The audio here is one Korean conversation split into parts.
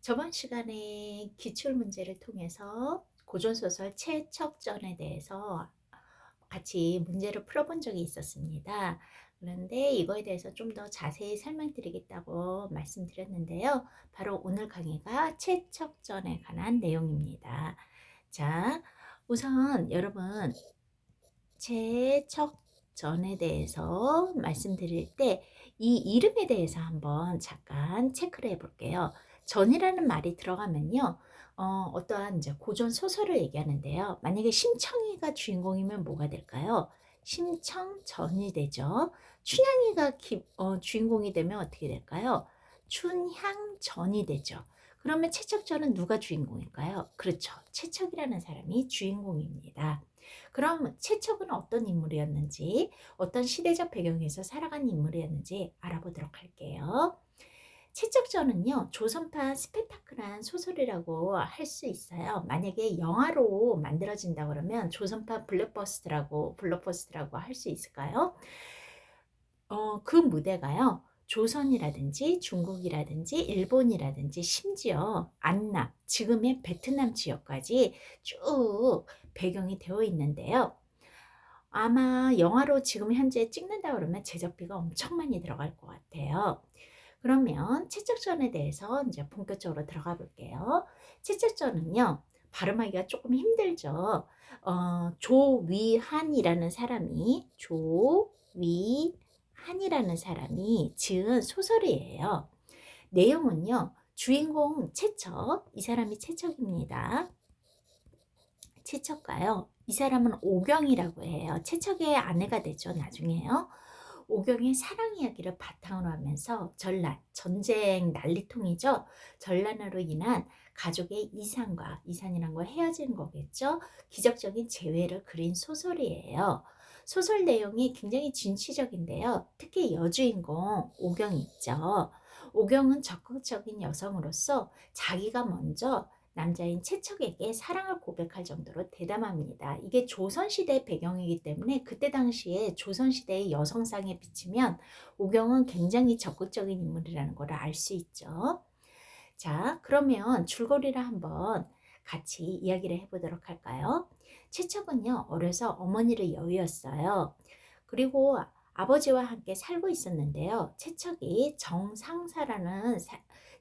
저번 시간에 기출문제를 통해서 고전소설 최척전에 대해서 같이 문제를 풀어본 적이 있었습니다. 그런데 이거에 대해서 좀 더 자세히 설명드리겠다고 말씀드렸는데요. 바로 오늘 강의가 최척전에 관한 내용입니다. 자, 우선 여러분 최척전에 대해서 말씀드릴 때 이 이름에 대해서 한번 잠깐 체크를 해 볼게요. 전이라는 말이 들어가면요. 어떠한 이제 고전 소설을 얘기하는데요. 만약에 심청이가 주인공이면 뭐가 될까요? 심청전이 되죠. 춘향이가 주인공이 되면 어떻게 될까요? 춘향전이 되죠. 그러면 최척전은 누가 주인공일까요? 그렇죠. 최척이라는 사람이 주인공입니다. 그럼 최척은 어떤 인물이었는지, 어떤 시대적 배경에서 살아간 인물이었는지 알아보도록 할게요. 최척전은요, 조선판 스펙타클한 소설이라고 할 수 있어요. 만약에 영화로 만들어진다 그러면 조선판 블록버스터라고 할 수 있을까요? 그 무대가요, 조선이라든지 중국이라든지 일본이라든지 심지어 안남, 지금의 베트남 지역까지 쭉 배경이 되어 있는데요. 아마 영화로 지금 현재 찍는다 그러면 제작비가 엄청 많이 들어갈 것 같아요. 그러면 채찍전에 대해서 이제 본격적으로 들어가 볼게요. 채찍전은요, 발음하기가 조금 힘들죠. 조위한이라는 사람이 지은 소설이에요. 내용은요, 주인공 채척, 이 사람이 채척입니다. 채척가요, 이 사람은 오경이라고 해요. 채척의 아내가 되죠, 나중에요. 오경의 사랑 이야기를 바탕으로 하면서 전쟁 난리통이죠. 전란으로 인한 가족의 이산이란 거 헤어진 거겠죠. 기적적인 재회를 그린 소설이에요. 소설 내용이 굉장히 진취적인데요. 특히 여주인공 오경이 있죠. 오경은 적극적인 여성으로서 자기가 먼저 남자인 채척에게 사랑을 고백할 정도로 대담합니다. 이게 조선시대 배경이기 때문에 그때 당시에 조선시대의 여성상에 비치면 오경은 굉장히 적극적인 인물이라는 걸 알 수 있죠. 자, 그러면 줄거리를 한번 같이 이야기를 해보도록 할까요? 채척은요, 어려서 어머니를 여의었어요. 그리고 아버지와 함께 살고 있었는데요. 채척이 정상사라는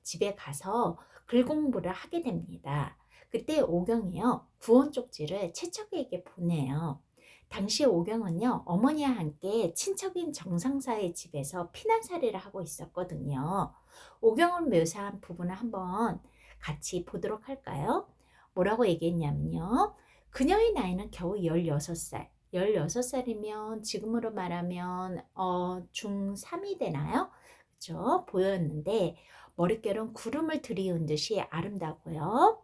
집에 가서 글 공부를 하게 됩니다. 그때 오경이요, 구원 쪽지를 채척에게 보내요. 당시 오경은요, 어머니와 함께 친척인 정상사의 집에서 피난살이를 하고 있었거든요. 오경을 묘사한 부분을 한번 같이 보도록 할까요? 뭐라고 얘기했냐면요. 그녀의 나이는 겨우 16살. 16살이면 지금으로 말하면 중3이 되나요? 그렇죠? 보였는데 머릿결은 구름을 들이운 듯이 아름다고요.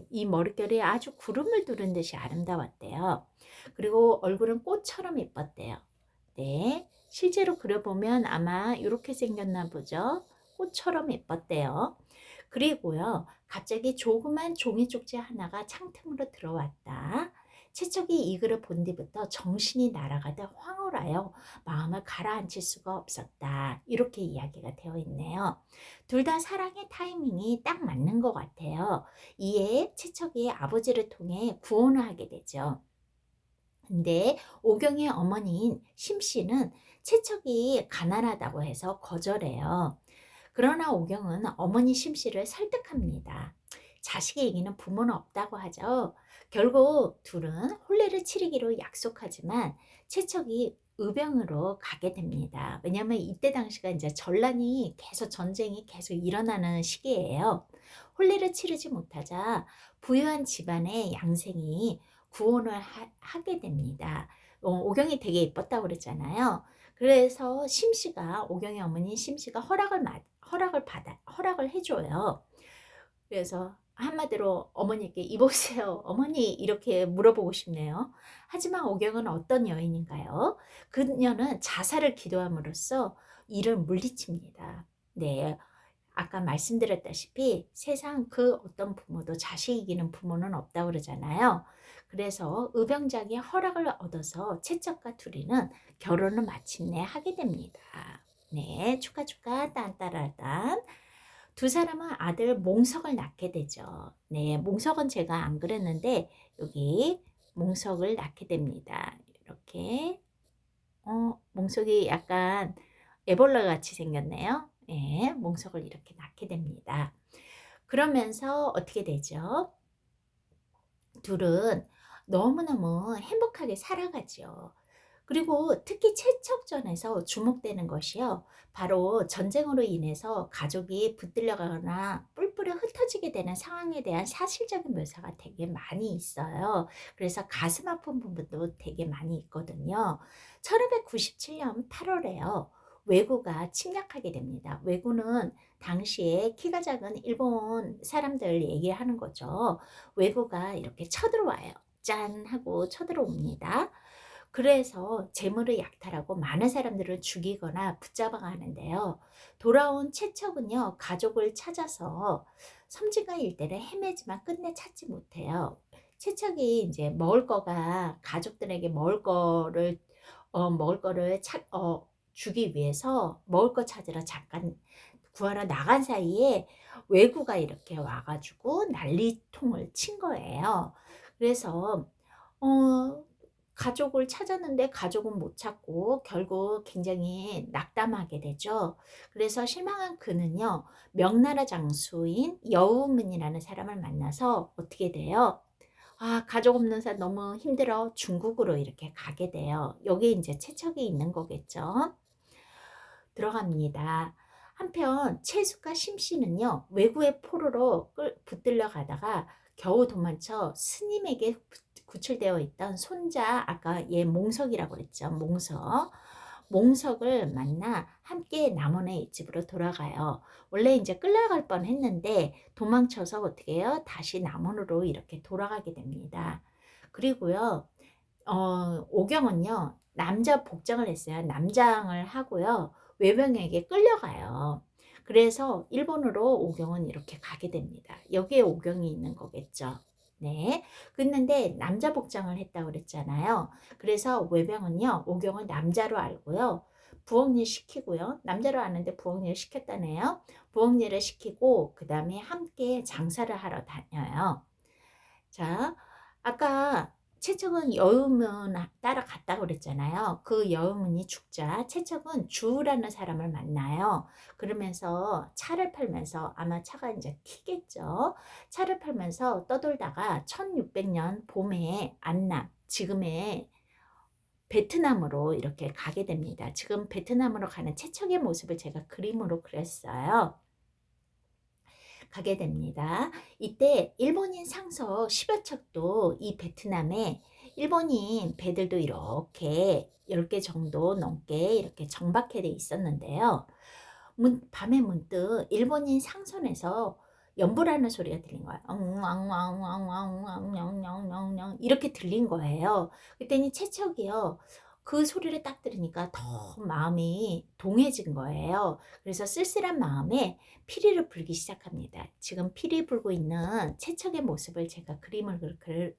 이 머릿결이 아주 구름을 두른 듯이 아름다웠대요. 그리고 얼굴은 꽃처럼 예뻤대요. 네, 실제로 그려보면 아마 이렇게 생겼나 보죠. 꽃처럼 예뻤대요. 그리고요, 갑자기 조그만 종이 쪽지 하나가 창틈으로 들어왔다. 채척이 이 글을 본 뒤부터 정신이 날아가다 황홀하여 마음을 가라앉힐 수가 없었다. 이렇게 이야기가 되어 있네요. 둘 다 사랑의 타이밍이 딱 맞는 것 같아요. 이에 채척이 아버지를 통해 구원을 하게 되죠. 근데 오경의 어머니인 심씨는 채척이 가난하다고 해서 거절해요. 그러나 오경은 어머니 심씨를 설득합니다. 자식이 이기는 부모는 없다고 하죠. 결국 둘은 혼례를 치르기로 약속하지만 채척이 의병으로 가게 됩니다. 왜냐하면 이때 당시가 이제 전쟁이 계속 일어나는 시기예요. 혼례를 치르지 못하자 부유한 집안의 양생이 구원을 하게 됩니다. 오경이 되게 예뻤다고 그랬잖아요. 그래서 심씨가, 오경의 어머니 심씨가 허락을 해줘요. 그래서 한마디로 어머니께 이보세요, 어머니, 이렇게 물어보고 싶네요. 하지만 오경은 어떤 여인인가요? 그녀는 자살을 기도함으로써 이를 물리칩니다. 네, 아까 말씀드렸다시피 세상 그 어떤 부모도 자식 이기는 부모는 없다고 그러잖아요. 그래서 의병장의 허락을 얻어서 채척과 둘이는 결혼을 마침내 하게 됩니다. 네, 축하 축하 딴따라딴. 두 사람은 아들 몽석을 낳게 되죠. 네, 몽석은 제가 안 그렸는데 여기 몽석을 낳게 됩니다. 이렇게 몽석이 약간 애벌레 같이 생겼네요. 예, 몽석을 이렇게 낳게 됩니다. 그러면서 어떻게 되죠? 둘은 너무너무 행복하게 살아가죠. 그리고 특히 최척전에서 주목되는 것이요. 바로 전쟁으로 인해서 가족이 붙들려가거나 뿔뿔이 흩어지게 되는 상황에 대한 사실적인 묘사가 되게 많이 있어요. 그래서 가슴 아픈 부분도 되게 많이 있거든요. 1597년 8월에요. 왜구가 침략하게 됩니다. 왜구는 당시에 키가 작은 일본 사람들 얘기하는 거죠. 왜구가 이렇게 쳐들어와요. 짠 하고 쳐들어옵니다. 그래서 재물을 약탈하고 많은 사람들을 죽이거나 붙잡아가는데요. 돌아온 채척은요, 가족을 찾아서 섬진강 일대를 헤매지만 끝내 찾지 못해요. 채척이 이제 먹을 거가 가족들에게 먹을 거를 주기 위해서 먹을 거 찾으러 잠깐 구하러 나간 사이에 왜구가 이렇게 와가지고 난리통을 친 거예요. 그래서 어, 가족을 찾았는데 가족은 못 찾고 결국 굉장히 낙담하게 되죠. 그래서 실망한 그는요, 명나라 장수인 여우문이라는 사람을 만나서 어떻게 돼요? 아, 가족 없는 사람 너무 힘들어. 중국으로 이렇게 가게 돼요. 여기 이제 채척이 있는 거겠죠. 들어갑니다. 한편 채숙과 심씨는요, 왜구의 포로로 붙들려 가다가 겨우 도망쳐 스님에게 구출되어 있던 손자, 아까 얘 몽석이라고 그랬죠. 몽석을 만나 함께 남원의 집으로 돌아가요. 원래 이제 끌려갈 뻔 했는데 도망쳐서 어떻게 해요? 다시 남원으로 이렇게 돌아가게 됩니다. 그리고요, 오경은요, 남자 복장을 했어요. 남장을 하고요, 외병에게 끌려가요. 그래서 일본으로 오경은 이렇게 가게 됩니다. 여기에 오경이 있는 거겠죠. 네. 그랬는데 남자 복장을 했다고 그랬잖아요. 그래서 외병은요, 오경을 남자로 알고요. 부엌일 시키고요. 남자로 아는데 부엌일 시켰다네요. 부엌일을 시키고 그 다음에 함께 장사를 하러 다녀요. 자, 아까 채척은 여우문 따라갔다고 그랬잖아요. 그 여우문이 죽자 채척은 주라는 사람을 만나요. 그러면서 차를 팔면서, 아마 차가 이제 튀겠죠. 차를 팔면서 떠돌다가 1600년 봄에 안남, 지금의 베트남으로 이렇게 가게 됩니다. 지금 베트남으로 가는 채척의 모습을 제가 그림으로 그렸어요. 가게 됩니다. 이때 일본인 상서 10여 척도 이 베트남에 일본인 배들도 이렇게 10개 정도 넘게 이렇게 정박해 있었는데요. 밤에 문득 일본인 상선에서 연보라는 소리가 들린 거예요. 엉엉엉엉엉엉엉엉엉엉 이렇게 들린 거예요. 그랬더니 채척이요, 그 소리를 딱 들으니까 더 마음이 동해진 거예요. 그래서 쓸쓸한 마음에 피리를 불기 시작합니다. 지금 피리 불고 있는 채척의 모습을 제가 그림을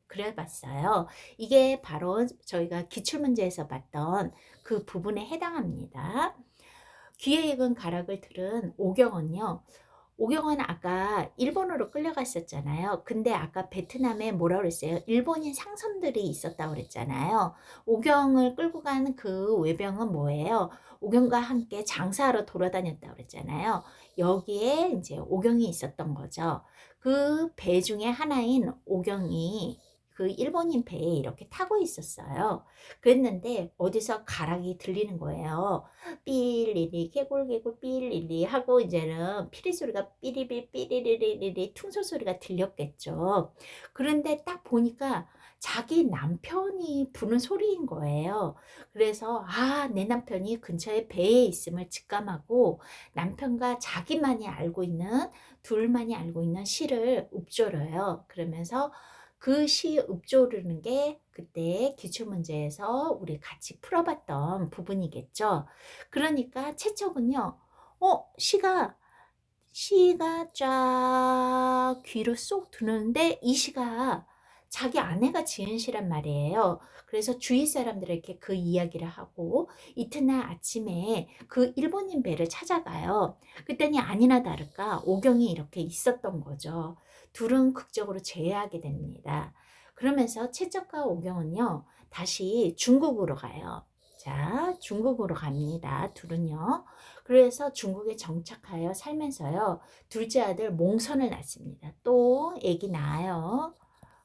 그려봤어요. 이게 바로 저희가 기출문제에서 봤던 그 부분에 해당합니다. 귀에 익은 가락을 들은 오경은요, 오경은 아까 일본으로 끌려갔었잖아요. 근데 아까 베트남에 뭐라 그랬어요? 일본인 상선들이 있었다고 그랬잖아요. 오경을 끌고 간 그 외병은 뭐예요? 오경과 함께 장사하러 돌아다녔다고 그랬잖아요. 여기에 이제 오경이 있었던 거죠. 그 배 중에 하나인 오경이 그 일본인 배에 이렇게 타고 있었어요. 그랬는데 어디서 가락이 들리는 거예요. 삐리리 개굴개굴 삐리리 하고 이제는 피리 소리가 삐리리 삐리리리리 퉁소 소리가 들렸겠죠. 그런데 딱 보니까 자기 남편이 부는 소리인 거예요. 그래서 내 남편이 근처에 배에 있음을 직감하고 남편과 자기만이 알고 있는, 둘만이 알고 있는 시를 읊조려요. 그러면서 그 시 읊조르는 게 그때 기출문제에서 우리 같이 풀어봤던 부분이겠죠. 그러니까 채척은요, 시가 쫙 귀로 쏙 드는데 이 시가 자기 아내가 지은 시란 말이에요. 그래서 주위 사람들에게 그 이야기를 하고 이튿날 아침에 그 일본인 배를 찾아가요. 그랬더니 아니나 다를까 오경이 이렇게 있었던 거죠. 둘은 극적으로 재회하게 됩니다. 그러면서 채석과 오경은요, 다시 중국으로 가요. 자, 중국으로 갑니다. 둘은요. 그래서 중국에 정착하여 살면서요, 둘째 아들 몽선을 낳습니다. 또 아기 낳아요.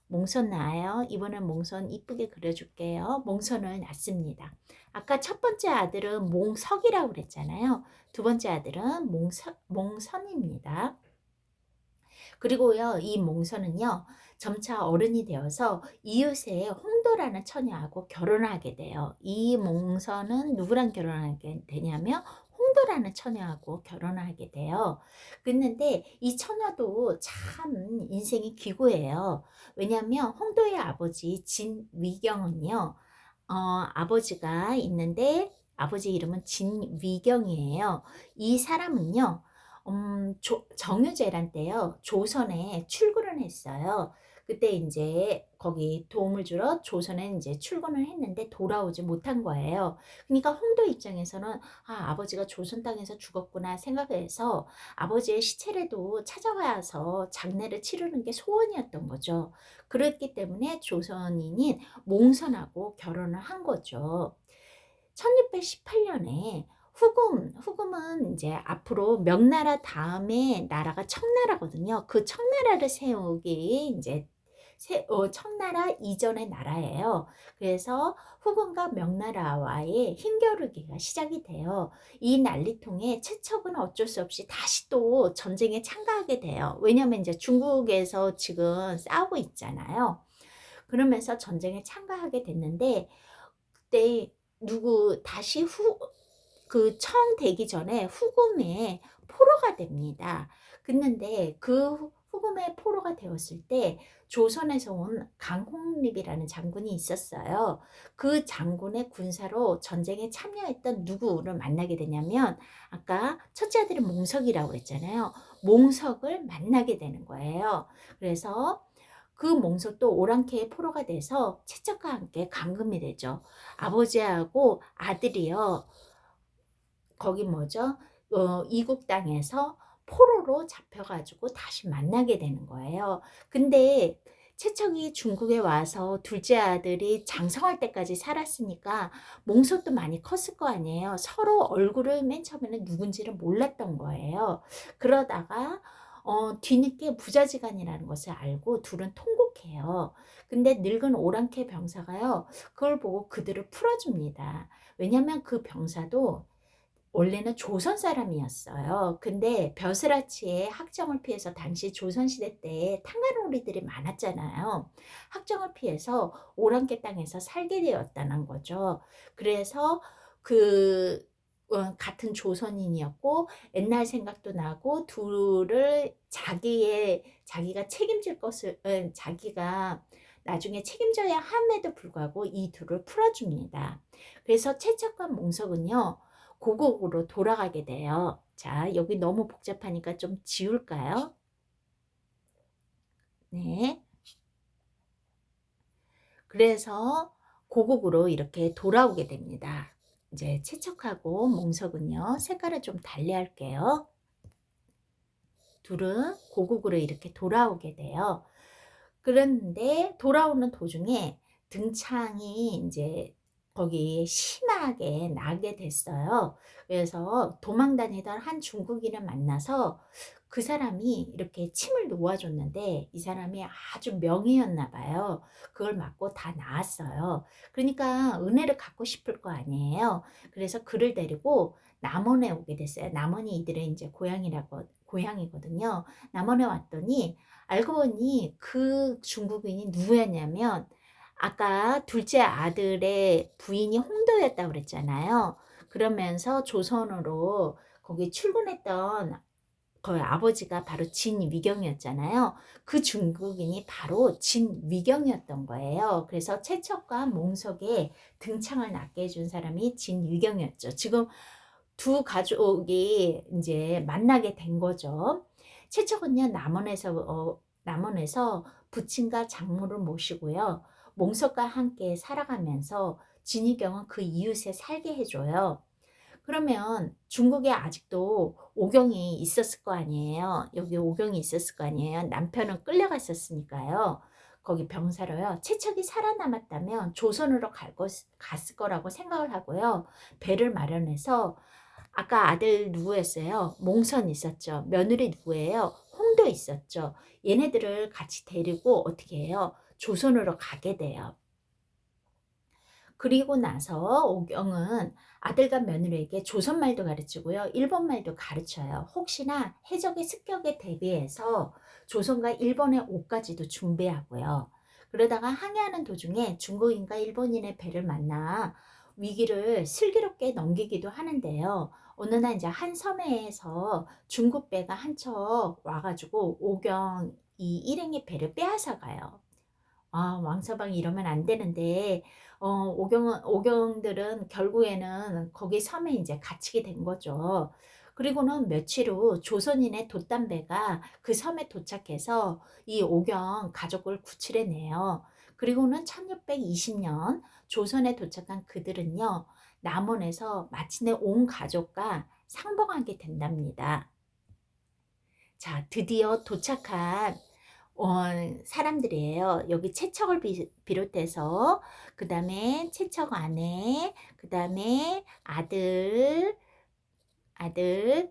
몽선 낳아요. 이번엔 몽선 이쁘게 그려줄게요. 몽선을 낳습니다. 아까 첫 번째 아들은 몽석이라고 그랬잖아요. 두 번째 아들은 몽선입니다. 그리고요, 이 몽선은요, 점차 어른이 되어서 이웃의 홍도라는 처녀하고 결혼을 하게 돼요. 이 몽선은 누구랑 결혼하게 되냐면 홍도라는 처녀하고 결혼을 하게 돼요. 그런데 이 처녀도 참 인생이 기구해요. 왜냐하면 홍도의 아버지 진위경은요, 아버지가 있는데 아버지 이름은 진위경이에요. 이 사람은요, 정유재란 때요, 조선에 출근을 했어요. 그때 이제 거기 도움을 주러 조선에 이제 출근을 했는데 돌아오지 못한 거예요. 그러니까 홍도 입장에서는 아버지가 조선 땅에서 죽었구나 생각해서 아버지의 시체라도 찾아와서 장례를 치르는 게 소원이었던 거죠. 그랬기 때문에 조선인인 몽선하고 결혼을 한 거죠. 1618년에 후금은 이제 앞으로 명나라 다음에 나라가 청나라거든요. 그 청나라를 세우기 이제 청나라 이전의 나라예요. 그래서 후금과 명나라와의 힘겨루기가 시작이 돼요. 이 난리통에 채척은 어쩔 수 없이 다시 또 전쟁에 참가하게 돼요. 왜냐면 이제 중국에서 지금 싸우고 있잖아요. 그러면서 전쟁에 참가하게 됐는데 그때 다시 그 청되기 전에 후금의 포로가 됩니다. 그런데 그 후금의 포로가 되었을 때 조선에서 온 강홍립이라는 장군이 있었어요. 그 장군의 군사로 전쟁에 참여했던 누구를 만나게 되냐면 아까 첫째 아들은 몽석이라고 했잖아요. 몽석을 만나게 되는 거예요. 그래서 그 몽석도 오랑캐의 포로가 돼서 채척과 함께 감금이 되죠. 아버지하고 아들이요, 거기 뭐죠? 이국 땅에서 포로로 잡혀가지고 다시 만나게 되는 거예요. 근데 채척이 중국에 와서 둘째 아들이 장성할 때까지 살았으니까 몽석도 많이 컸을 거 아니에요. 서로 얼굴을 맨 처음에는 누군지를 몰랐던 거예요. 그러다가 뒤늦게 부자지간이라는 것을 알고 둘은 통곡해요. 근데 늙은 오랑캐 병사가요, 그걸 보고 그들을 풀어줍니다. 왜냐면 그 병사도 원래는 조선 사람이었어요. 근데 벼슬아치의 학정을 피해서 당시 조선시대 때 탄가놀이들이 많았잖아요. 학정을 피해서 오랑캐 땅에서 살게 되었다는 거죠. 그래서 그 같은 조선인이었고 옛날 생각도 나고 둘을 자기가 책임질 것을 자기가 나중에 책임져야 함에도 불구하고 이 둘을 풀어줍니다. 그래서 채척과 몽석은요, 고국으로 돌아가게 돼요. 자, 여기 너무 복잡하니까 좀 지울까요? 네. 그래서 고국으로 이렇게 돌아오게 됩니다. 이제 채척하고 몽석은요, 색깔을 좀 달리 할게요. 둘은 고국으로 이렇게 돌아오게 돼요. 그런데 돌아오는 도중에 등창이 이제 거기 심하게 나게 됐어요. 그래서 도망 다니던 한 중국인을 만나서 그 사람이 이렇게 침을 놓아줬는데 이 사람이 아주 명의였나 봐요. 그걸 맞고 다 나았어요. 그러니까 은혜를 갚고 싶을 거 아니에요. 그래서 그를 데리고 남원에 오게 됐어요. 남원이 이들의 이제 고향이거든요. 남원에 왔더니 알고 보니 그 중국인이 누구였냐면 아까 둘째 아들의 부인이 홍도였다고 그랬잖아요. 그러면서 조선으로 거기 출근했던 거의 아버지가 바로 진위경이었잖아요. 그 중국인이 바로 진위경이었던 거예요. 그래서 채척과 몽석의 등창을 낳게 해준 사람이 진위경이었죠. 지금 두 가족이 이제 만나게 된 거죠. 채척은요, 남원에서 남원에서 부친과 장모를 모시고요. 몽석과 함께 살아가면서 진희경은 그 이웃에 살게 해줘요. 그러면 중국에 아직도 오경이 있었을 거 아니에요. 여기 오경이 있었을 거 아니에요. 남편은 끌려갔었으니까요. 거기 병사로요. 채척이 살아남았다면 조선으로 갔을 거라고 생각을 하고요. 배를 마련해서 아까 아들 누구였어요? 몽선 있었죠. 며느리 누구예요? 홍도 있었죠. 얘네들을 같이 데리고 어떻게 해요? 조선으로 가게 돼요. 그리고 나서 오경은 아들과 며느리에게 조선말도 가르치고요. 일본말도 가르쳐요. 혹시나 해적의 습격에 대비해서 조선과 일본의 옷까지도 준비하고요. 그러다가 항해하는 도중에 중국인과 일본인의 배를 만나 위기를 슬기롭게 넘기기도 하는데요. 어느 날 이제 한 섬에서 중국 배가 한 척 와가지고 오경 이 일행의 배를 빼앗아 가요. 아, 왕서방이 이러면 안 되는데, 오경들은 결국에는 거기 섬에 이제 갇히게 된 거죠. 그리고는 며칠 후 조선인의 돛담배가 그 섬에 도착해서 이 오경 가족을 구출해내요. 그리고는 1620년 조선에 도착한 그들은요, 남원에서 마침내 온 가족과 상봉하게 된답니다. 자, 드디어 도착한 어, 사람들이에요. 여기 채척을 비롯해서 그 다음에 채척 아내, 그 다음에 아들,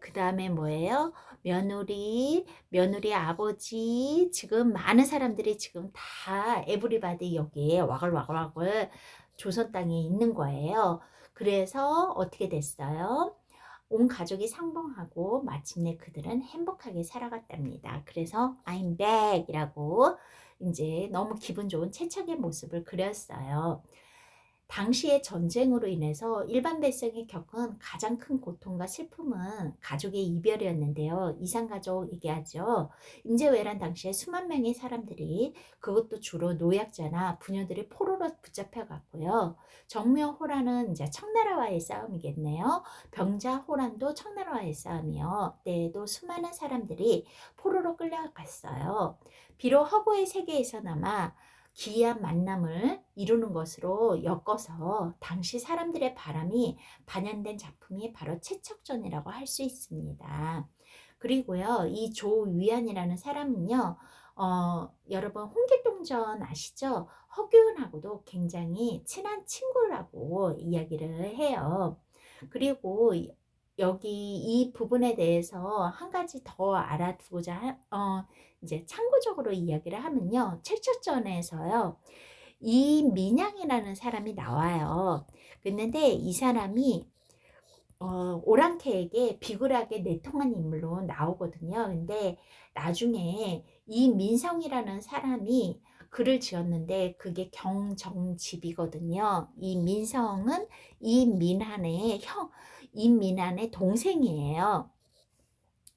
그 다음에 뭐예요? 며느리 아버지, 지금 많은 사람들이 지금 다 에브리바디 여기에 와글와글와글 조선 땅에 있는 거예요. 그래서 어떻게 됐어요? 온 가족이 상봉하고 마침내 그들은 행복하게 살아갔답니다. 그래서 I'm back 이라고 이제 너무 기분 좋은 채착의 모습을 그렸어요. 당시의 전쟁으로 인해서 일반 백성이 겪은 가장 큰 고통과 슬픔은 가족의 이별이었는데요. 이산가족 얘기하죠. 임제왜란 당시에 수만 명의 사람들이 그것도 주로 노약자나 부녀들이 포로로 붙잡혀 갔고요. 정묘호란은 이제 청나라와의 싸움이겠네요. 병자호란도 청나라와의 싸움이요. 때에도 수많은 사람들이 포로로 끌려갔어요. 비록 허구의 세계에서나마 기이한 만남을 이루는 것으로 엮어서 당시 사람들의 바람이 반영된 작품이 바로 채척전이라고 할 수 있습니다. 그리고요, 이 조위안이라는 사람은요, 여러분 홍길동전 아시죠? 허균하고도 굉장히 친한 친구라고 이야기를 해요. 그리고 여기 이 부분에 대해서 한 가지 더 알아두고자 이제 참고적으로 이야기를 하면요. 칠첩전에서요. 이민양이라는 사람이 나와요. 그런데 이 사람이 오랑캐에게 비굴하게 내통한 인물로 나오거든요. 근데 나중에 이 민성이라는 사람이 글을 지었는데 그게 경정집이거든요. 이 민성은 이민한의 동생이에요.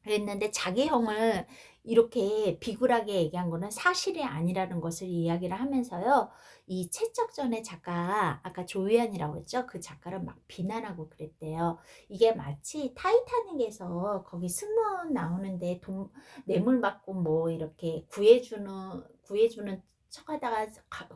그랬는데 자기 형을 이렇게 비굴하게 얘기한 거는 사실이 아니라는 것을 이야기를 하면서요. 이 채척전의 작가, 아까 조희안이라고 했죠? 그 작가를 막 비난하고 그랬대요. 이게 마치 타이타닉에서 거기 승무원 나오는데 뇌물 받고 뭐 이렇게 구해주는 척하다가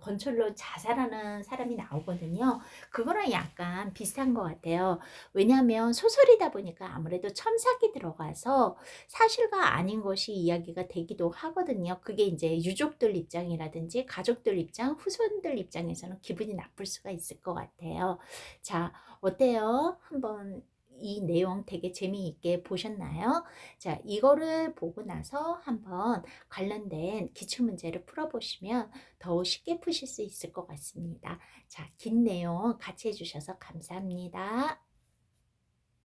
건철로 자살하는 사람이 나오거든요. 그거랑 약간 비슷한 것 같아요. 왜냐하면 소설이다 보니까 아무래도 첨삭이 들어가서 사실과 아닌 것이 이야기가 되기도 하거든요. 그게 이제 유족들 입장이라든지 가족들 입장, 후손들 입장에서는 기분이 나쁠 수가 있을 것 같아요. 자, 어때요? 한번 이 내용 되게 재미있게 보셨나요? 자, 이거를 보고 나서 한번 관련된 기출문제를 풀어보시면 더 쉽게 푸실 수 있을 것 같습니다. 자, 긴 내용 같이 해주셔서 감사합니다.